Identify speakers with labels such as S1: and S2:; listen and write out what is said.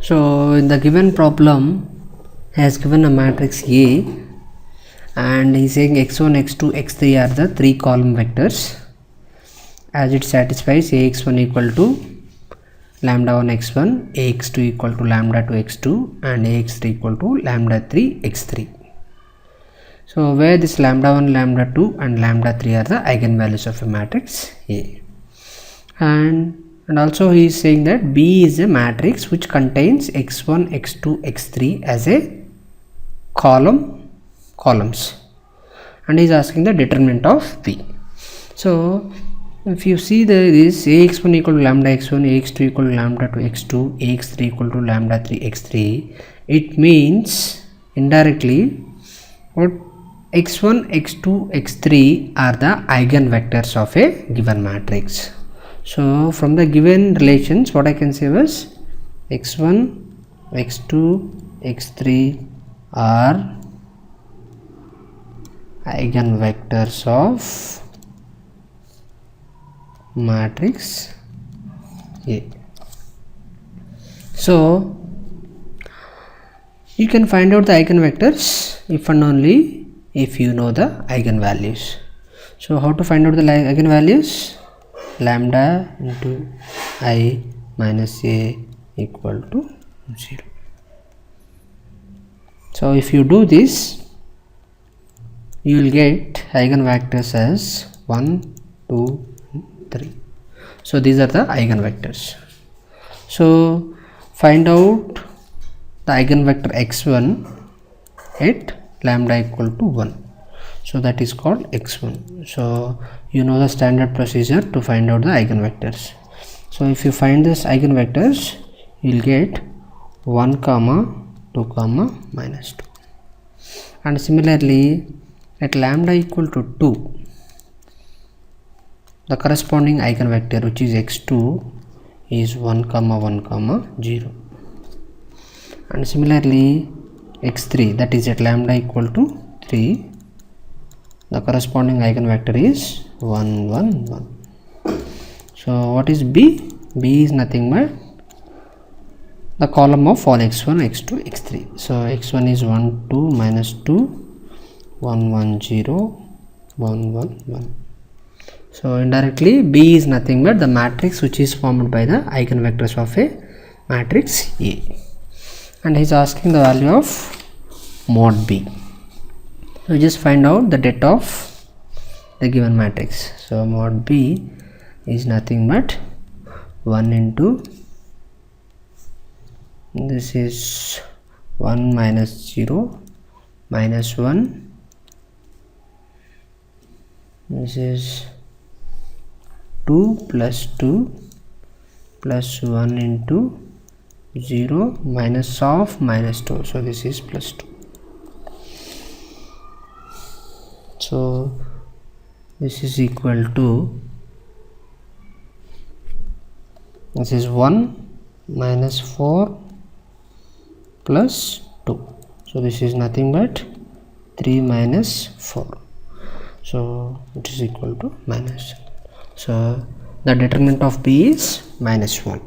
S1: So in the given problem has given a matrix A and he is saying x1, x2, x3 are the 3 column vectors as it satisfies ax1 equal to lambda 1 x1, ax2 equal to lambda 2 x2 and ax3 equal to lambda 3 x3. So where this lambda 1, lambda 2 and lambda 3 are the eigenvalues of a matrix A. And also he is saying that B is a matrix which contains x1, x2, x3 as a columns, and he is asking the determinant of B. So if you see this ax1 equal to lambda x1, ax2 equal to lambda 2 x2, ax3 equal to lambda 3 x3, it means indirectly what x1, x2, x3 are the eigenvectors of a given matrix. So from the given relations what I can say was x1, x2, x3 are eigenvectors of matrix A. So you can find out the eigenvectors if and only if you know the eigenvalues. So how to find out the eigenvalues? Lambda into I minus A equal to 0. So if you do this, you will get eigenvectors as 1, 2, 3. So these are the eigenvectors. So find out the eigenvector x1 at lambda equal to 1. So that is called x1. So you know the standard procedure to find out the eigenvectors. So if you find this eigenvectors, you will get 1 comma 2 comma minus 2. And similarly at lambda equal to 2, the corresponding eigenvector which is x2 is 1 comma 1 comma 0. And similarly x3, that is at lambda equal to 3, the corresponding eigenvector is 1 1 1. So what is B? B is nothing but the column of all x1, x2, x3. So x1 is 1 2 minus 2 1 1 0 1 1 1. So indirectly B is nothing but the matrix which is formed by the eigenvectors of a matrix A, and he is asking the value of mod B. So just find out the det of the given matrix. So mod B is nothing but 1 into, this is 1 minus 0 minus 1, this is 2 plus 2 plus 1 into 0 minus of minus 2. So this is plus 2. So this is equal to, this is 1 minus 4 plus 2. So this is nothing but 3 minus 4. So it is equal to minus. So the determinant of B is minus 1.